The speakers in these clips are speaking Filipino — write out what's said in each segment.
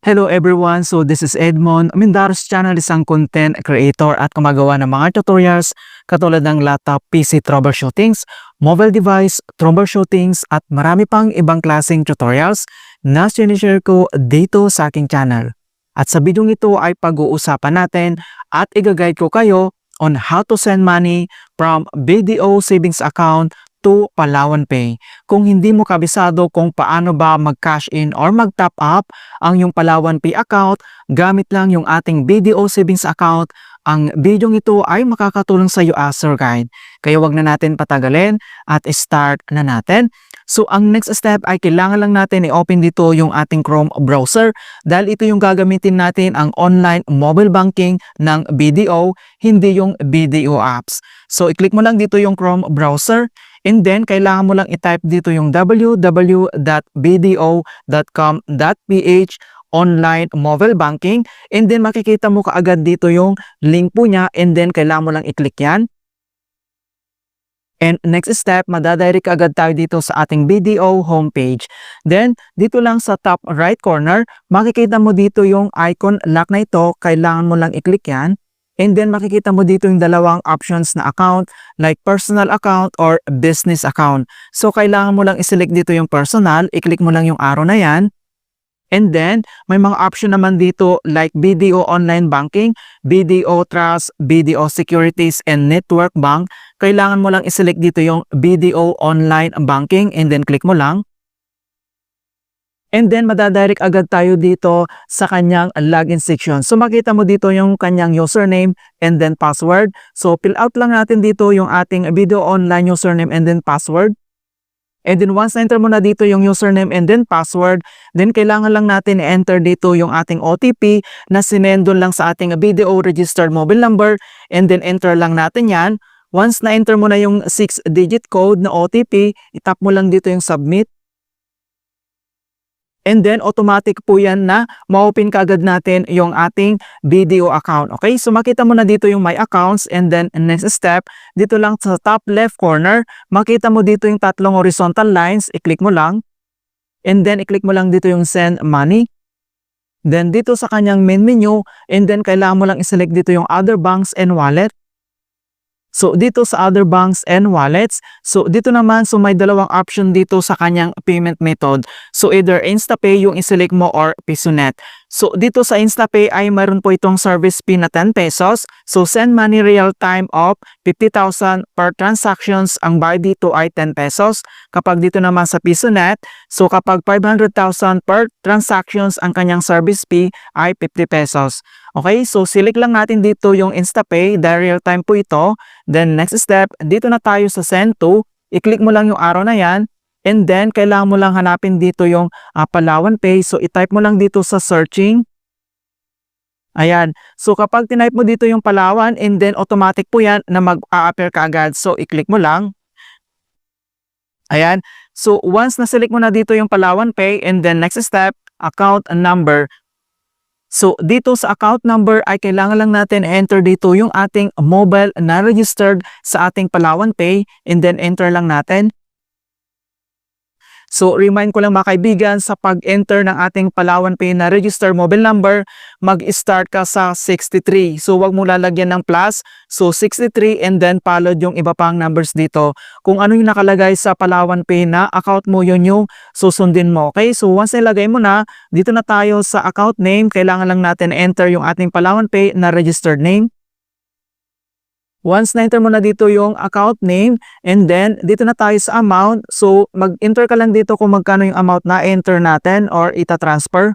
Hello everyone, so this is Edmond. Mindaros Channel, isang content creator at gumagawa ng mga tutorials katulad ng laptop PC troubleshootings, mobile device troubleshootings at marami pang ibang klaseng tutorials na sinishare ko dito sa aking channel. At sa video ito ay pag-uusapan natin at i-guide ko kayo on how to send money from BDO savings account to Palawan Pay. Kung hindi mo kabisado kung paano ba mag-cash in or mag-top up ang yung Palawan Pay account, gamit lang yung ating BDO savings account, ang video ito ay makakatulong sa iyo as your guide. Kaya wag na natin patagalin at start na natin. So ang next step ay kailangan lang natin i-open dito yung ating Chrome browser dahil ito yung gagamitin natin ang online mobile banking ng BDO, hindi yung BDO apps. So i-click mo lang dito yung Chrome browser and then kailangan mo lang i-type dito yung www.bdo.com.ph online mobile banking and then makikita mo kaagad dito yung link po niya and then kailangan mo lang i-click yan. And next step, madadirect agad tayo dito sa ating BDO homepage. Then, dito lang sa top right corner, makikita mo dito yung icon lock na ito. Kailangan mo lang i-click yan. And then, makikita mo dito yung dalawang options na account, like personal account or business account. So, kailangan mo lang i-select dito yung personal. I-click mo lang yung arrow na yan. And then, may mga option naman dito like BDO Online Banking, BDO Trust, BDO Securities, and Network Bank. Kailangan mo lang i-select dito yung BDO Online Banking and then click mo lang. And then, madadirect agad tayo dito sa kanyang login section. So, makita mo dito yung kanyang username and then password. So, fill out lang natin dito yung ating BDO Online username and then password. And then once na-enter mo na dito yung username and then password, then kailangan lang natin i-enter dito yung ating OTP na sinendon lang sa ating BDO registered mobile number and then enter lang natin yan. Once na-enter mo na yung 6-digit code na OTP, itap mo lang dito yung submit. And then automatic po yan na ma-open kaagad natin yung ating BDO account. Okay, so makita mo na dito yung my accounts and then next step, dito lang sa top left corner, makita mo dito yung tatlong horizontal lines, i-click mo lang. And then i-click mo lang dito yung send money. Then dito sa kanyang main menu and then kailangan mo lang i-select dito yung other banks and wallet. So, dito sa other banks and wallets, so dito naman, so may dalawang option dito sa kanyang payment method. So, either InstaPay yung iselect mo or PisoNet. So, dito sa InstaPay ay mayroon po itong service fee na 10 pesos. So, send money real time of 50,000 per transactions. Ang bayad dito ay 10 pesos. Kapag dito naman sa PisoNet, so kapag 500,000 per transactions ang kanyang service fee ay 50 pesos. Okay, so select lang natin dito yung InstaPay dahil real time po ito. Then next step, dito na tayo sa send to. I-click mo lang yung arrow na yan. And then kailangan mo lang hanapin dito yung Palawan Pay. So i-type mo lang dito sa searching. Ayan. So kapag tinype mo dito yung Palawan and then automatic po yan na mag-a-appear kaagad. So i-click mo lang. Ayan. So once na-select mo na dito yung Palawan Pay and then next step, account number. So, dito sa account number ay kailangan lang natin enter dito yung ating mobile na registered sa ating Palawan Pay and then enter lang natin. So, remind ko lang mga kaibigan, sa pag-enter ng ating Palawan Pay na registered mobile number, mag-start ka sa 63. So, wag mo lalagyan ng plus. So, 63 and then followed yung iba pang numbers dito. Kung ano yung nakalagay sa Palawan Pay na account mo, yun yung susundin mo. Okay? So, once nilagay mo na, dito na tayo sa account name. Kailangan lang natin enter yung ating Palawan Pay na registered name. Once na-enter mo na dito yung account name and then dito na tayo sa amount. So mag-enter ka lang dito kung magkano yung amount na enter natin or ita-transfer.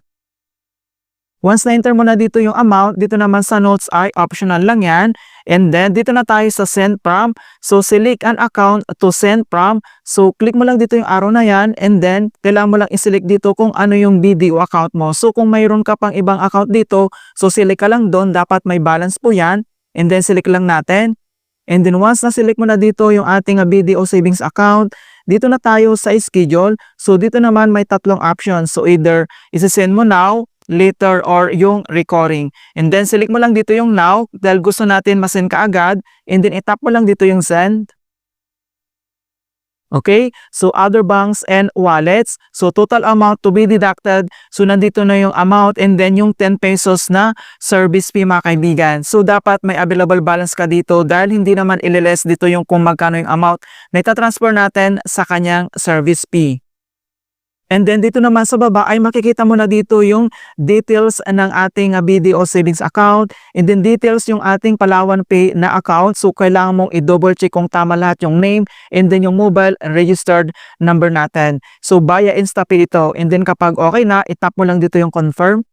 Once na-enter mo na dito yung amount, dito naman sa notes ay optional lang yan. And then dito na tayo sa send from. So select an account to send from. So click mo lang dito yung arrow na yan and then kailangan mo lang i-select dito kung ano yung BDO account mo. So kung mayroon ka pang ibang account dito, so select ka lang doon, dapat may balance po yan. And then select lang natin. And then once na-select mo na dito yung ating BDO savings account, dito na tayo sa schedule. So dito naman may tatlong options. So either isa-send mo now, later, or yung recurring. And then select mo lang dito yung now dahil gusto natin ma-send ka agad. And then itap mo lang dito yung send. Okay? So, other banks and wallets. So, total amount to be deducted. So, nandito na yung amount and then yung 10 pesos na service fee mga kaibigan. So, dapat may available balance ka dito dahil hindi naman ililes dito yung kung magkano yung amount na itatransfer natin sa kanyang service fee. And then dito naman sa baba ay makikita mo na dito yung details ng ating BDO savings account and then details yung ating Palawan Pay na account. So kailangan mong i-double check kung tama lahat yung name and then yung mobile registered number natin. So via InstaPay ito and then kapag okay na, itap mo lang dito yung confirm.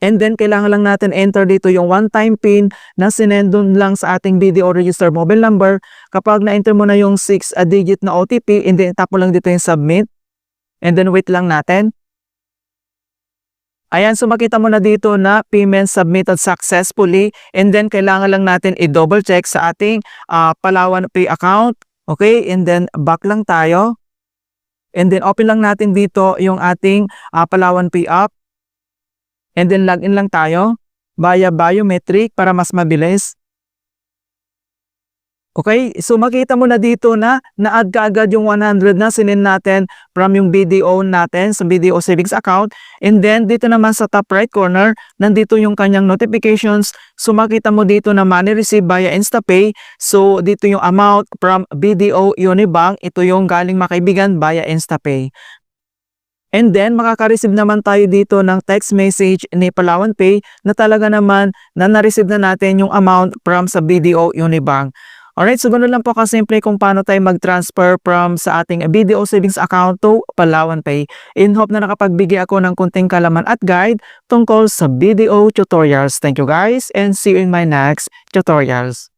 And then, kailangan lang natin enter dito yung one-time PIN na sinendon lang sa ating BDO registered mobile number. Kapag na-enter mo na yung 6-digit na OTP, and then tap mo lang dito yung submit. And then, wait lang natin. Ayan, so makita mo na dito na payment submitted successfully. And then, kailangan lang natin i-double check sa ating Palawan Pay account. Okay, and then back lang tayo. And then, open lang natin dito yung ating Palawan Pay app. And then login lang tayo via biometric para mas mabilis. Okay, so makita mo na dito na na-add kaagad yung 100 na sinend natin from yung BDO natin sa BDO savings account. And then dito naman sa top right corner, nandito yung kanyang notifications. So makita mo dito na money received via InstaPay. So dito yung amount from BDO Unibank. Ito yung galing mga kaibigan via InstaPay. And then, makaka-receive naman tayo dito ng text message ni Palawan Pay na talaga naman na na-receive na natin yung amount from sa BDO Unibank. Alright, so ganoon lang po kasimple kung paano tayo mag-transfer from sa ating BDO savings account to Palawan Pay. In hope na nakapagbigay ako ng kunting kalaman at guide tungkol sa BDO tutorials. Thank you guys and see you in my next tutorials.